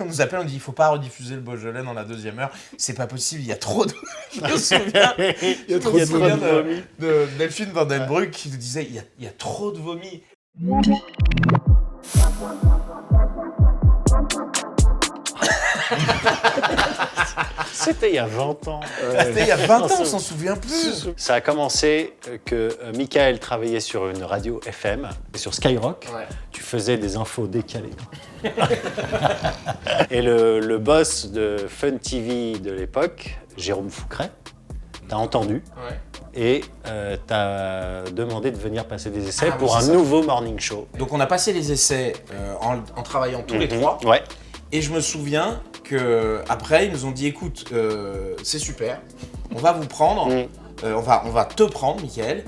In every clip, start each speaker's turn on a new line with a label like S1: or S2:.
S1: on nous appelle, on dit il faut pas rediffuser le Beaujolais dans la deuxième heure, c'est pas possible, il y a trop de... Je me souviens, de Delphine Van Den Broek qui nous disait il y a trop de vomi.
S2: C'était il y a 20 ans.
S1: C'était il y a 20 ans, on s'en souvient plus.
S2: Ça a commencé que Michael travaillait sur une radio FM, sur Skyrock.
S1: Ouais.
S2: Tu faisais des infos décalées. Et le boss de Fun TV de l'époque, Jérôme Foucret, t'a entendu.
S1: Ouais.
S2: Et t'as demandé de venir passer des essais
S1: Ah,
S2: pour
S1: oui,
S2: un
S1: c'est ça.
S2: nouveau morning show.
S1: Donc on a passé les essais en travaillant tous les trois.
S2: Ouais.
S1: Et je me souviens qu'après, ils nous ont dit écoute, c'est super, on va vous prendre, on va te prendre, Mickaël,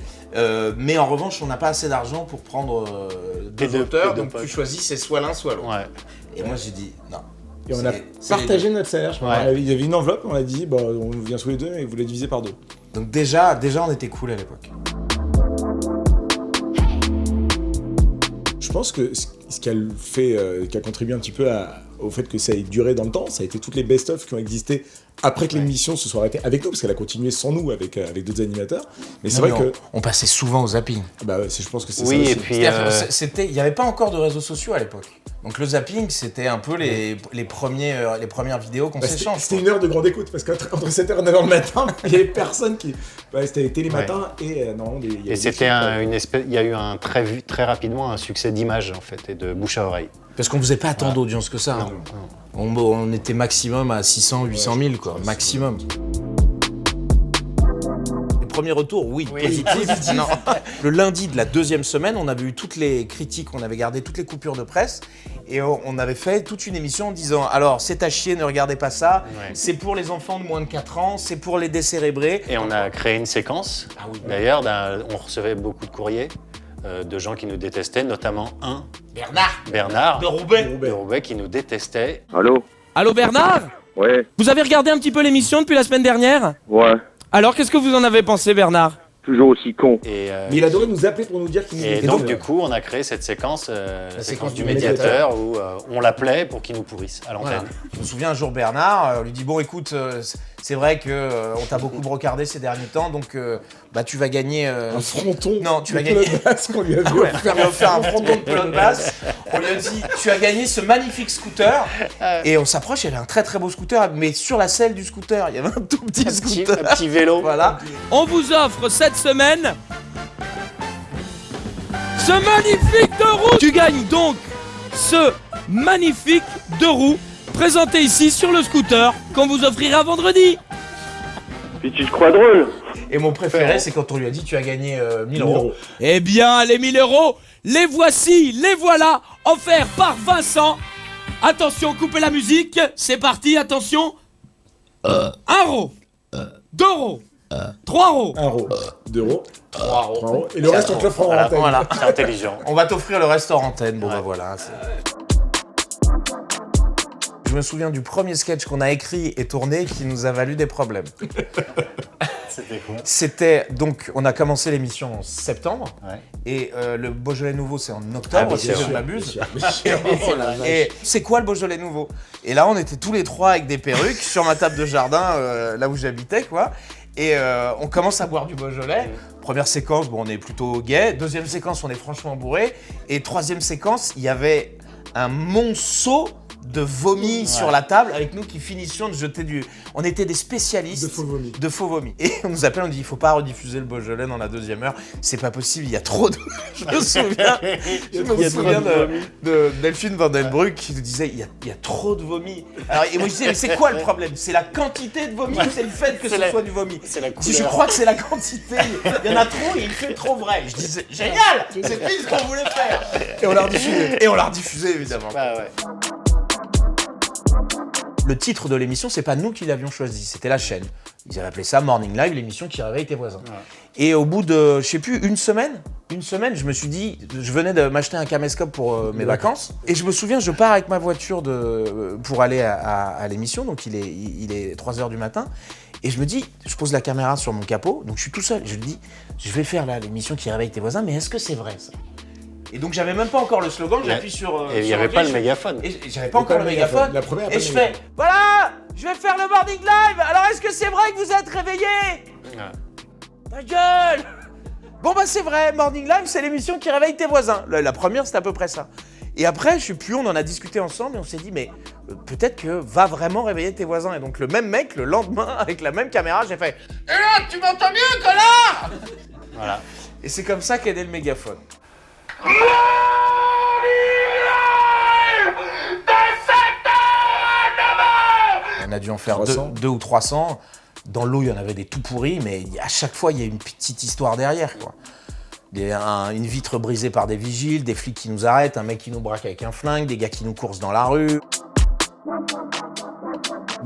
S1: mais en revanche, on n'a pas assez d'argent pour prendre deux auteurs, donc tu choisis, c'est soit l'un, soit l'autre.
S2: Ouais.
S1: Et moi, j'ai dit non.
S3: Et on a partagé notre salaire. Je crois. Il y avait une enveloppe, on a dit on vient tous les deux et vous la divisez par deux.
S1: Donc déjà, on était cool à l'époque.
S3: Je pense que ce qui a contribué un petit peu au fait que ça ait duré dans le temps, ça a été toutes les best-of qui ont existé après que l'émission se soit arrêtée avec nous, parce qu'elle a continué sans nous avec d'autres animateurs. Mais c'est vrai que
S1: on passait souvent au zapping.
S3: Bah ouais, je pense que c'est
S2: oui,
S3: ça aussi.
S2: et puis
S1: il n'y avait pas encore de réseaux sociaux à l'époque. Donc le zapping, c'était un peu les premières vidéos qu'on s'échange.
S3: C'était une heure de grande écoute, parce qu'entre 7h et 9h le matin, il n'y avait personne qui... c'était Télématin et non...
S2: Et c'était une espèce... Il y a eu très rapidement un succès d'image, en fait, et de bouche à oreille.
S1: Parce qu'on faisait pas tant d'audience que ça.
S2: Non.
S1: On était maximum à 600, 800 000, quoi. Maximum. Les premiers retours, oui. Positifs. Non. Le lundi de la deuxième semaine, on avait eu toutes les critiques, on avait gardé toutes les coupures de presse et on avait fait toute une émission en disant alors, c'est à chier, ne regardez pas ça, c'est pour les enfants de moins de 4 ans, c'est pour les décérébrés.
S2: Et on a créé une séquence. D'ailleurs, on recevait beaucoup de courriers de gens qui nous détestaient, notamment un Bernard
S1: de
S2: Roubaix qui nous détestait.
S4: Allô Bernard ?
S5: Ouais,
S4: Vous avez regardé un petit peu l'émission depuis la semaine dernière ?
S5: ouais,
S4: Alors qu'est-ce que vous en avez pensé Bernard ?
S5: toujours aussi con.
S2: Et,
S3: Mais il adorait nous appeler pour nous dire qu'il nous
S2: et
S3: était
S2: donc
S3: drôle.
S2: du coup, on a créé cette séquence, la séquence du
S3: médiateur.
S2: médiateur où on l'appelait pour qu'il nous pourrisse à l'antenne.
S1: Voilà. Je me souviens un jour Bernard, on lui dit bon écoute, c'est vrai que on t'a beaucoup brocardé ces derniers temps, donc tu vas gagner
S3: un fronton.
S1: Non, tu vas
S3: de
S1: gagner.
S3: pelote basse qu'on lui a vu
S1: On lui a offert un fronton de pelote basse. On lui a dit tu as gagné ce magnifique scooter. Et on s'approche, il y avait un très très beau scooter, mais sur la selle du scooter, il y avait un tout petit scooter.
S2: Un petit vélo.
S1: Voilà.
S4: On vous offre cette semaine ce magnifique deux roues. Tu gagnes donc ce magnifique deux roues présenté ici sur le scooter qu'on vous offrira vendredi.
S5: Puis tu te crois drôle?
S1: Et mon préféré, c'est quand on lui a dit tu as gagné 1000 euros.
S4: Eh bien, les 1000 euros, les voici, les voilà, offerts par Vincent. Attention, coupez la musique, c'est parti, attention. 1 euro, 2 euros, 3 euros.
S3: 1 euro, 2 euros,
S1: 3 euros.
S3: 3 euros. Et le reste, on te l'offre en antenne.
S1: Voilà.
S2: C'est intelligent.
S1: On va t'offrir le reste en antenne. Bon, voilà. Je me souviens du premier sketch qu'on a écrit et tourné qui nous a valu des problèmes.
S2: C'était quoi?
S1: C'était donc, on a commencé l'émission en septembre
S2: Ouais.
S1: et le Beaujolais Nouveau c'est en octobre,
S2: oui,
S1: si
S2: c'est
S1: je ne
S2: vrai.
S1: m'abuse. Et c'est quoi le Beaujolais Nouveau? Et là on était tous les trois avec des perruques sur ma table de jardin, là où j'habitais quoi. Et on commence à boire du Beaujolais. Première séquence, bon on est plutôt gai. Deuxième séquence, on est franchement bourré. Et troisième séquence, il y avait un monceau de vomi sur la table avec nous qui finissions de jeter du... On était des spécialistes
S3: De faux vomis.
S1: Et on nous appelle, on dit il faut pas rediffuser le Beaujolais dans la deuxième heure, c'est pas possible, il y a trop de... Je me souviens de Delphine Van Den Broek qui nous disait il y a trop de vomi. Alors, et moi je disais mais c'est quoi le problème? C'est la quantité de vomi ou c'est le fait que ce soit du vomi?
S2: C'est la
S1: Je dis, je
S2: couleur.
S1: crois que c'est la quantité, il y en a trop et il fait trop vrai. Je disais génial, c'est pile ce qu'on voulait faire.
S3: Et on l'a rediffusé.
S1: Et on l'a rediffusé évidemment.
S2: Bah ouais.
S1: Le titre de l'émission, c'est pas nous qui l'avions choisi, c'était la chaîne. Ils avaient appelé ça Morning Live, l'émission qui réveille tes voisins. Ouais. Et au bout de, je sais plus, une semaine, je me suis dit, je venais de m'acheter un caméscope pour mes vacances. Et je me souviens, je pars avec ma voiture pour aller à l'émission, donc il est 3h du matin. Et je me dis, je pose la caméra sur mon capot, donc je suis tout seul. Je me dis, je vais faire là l'émission qui réveille tes voisins, mais est-ce que c'est vrai ça? Et donc j'avais même pas encore le slogan, j'appuie sur.
S2: Et il n'y
S1: sur
S2: avait
S1: un
S2: pas le
S1: je-
S2: mégaphone.
S1: Et j'avais pas encore le mégaphone.
S3: La première,
S1: Et
S3: pas
S1: je
S3: le
S1: fais,
S3: mégaphone.
S1: voilà, je vais faire le morning live. Alors est-ce que c'est vrai que vous êtes réveillés?
S2: Ouais.
S1: Ta gueule! Bon bah c'est vrai, morning live, c'est l'émission qui réveille tes voisins. La première, c'était à peu près ça. Et après, je sais plus, on en a discuté ensemble et on s'est dit, mais peut-être que va vraiment réveiller tes voisins. Et donc le même mec, le lendemain, avec la même caméra, j'ai fait, et là, tu m'entends mieux, connard?
S2: Voilà.
S1: Et c'est comme ça qu'est né le mégaphone. On a dû en faire
S3: 300.
S1: deux ou 300. Dans l'eau, il y en avait des tout pourris, mais à chaque fois, il y a une petite histoire derrière, quoi. Il y a une vitre brisée par des vigiles, des flics qui nous arrêtent, un mec qui nous braque avec un flingue, des gars qui nous coursent dans la rue.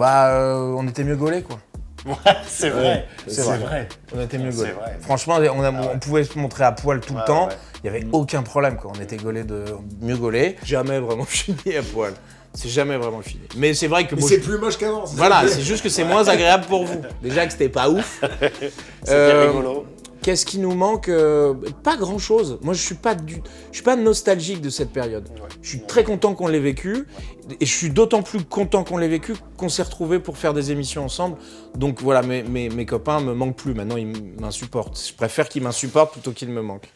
S1: On était mieux gaulés, quoi.
S2: C'est vrai.
S1: c'est vrai. On était mieux gaulés.
S2: C'est vrai.
S1: Franchement, on pouvait se montrer à poil tout le
S2: Ouais,
S1: temps.
S2: ouais.
S1: Il n'y avait aucun problème, quoi. On était mieux gaulés. Jamais vraiment fini à poil. C'est jamais vraiment fini. Mais c'est vrai que...
S3: Mais
S1: bon,
S3: c'est plus moche qu'avant.
S1: Voilà, c'est juste que c'est moins agréable pour vous. Déjà que c'était pas ouf.
S2: C'était rigolo.
S1: Qu'est-ce qui nous manque? Pas grand-chose. Moi, je suis pas nostalgique de cette période.
S2: Ouais.
S1: Je suis très content qu'on l'ait vécu. Et je suis d'autant plus content qu'on l'ait vécu qu'on s'est retrouvés pour faire des émissions ensemble. Donc voilà, mes copains me manquent plus. Maintenant, ils m'insupportent. Je préfère qu'ils m'insupportent plutôt qu'ils me manquent.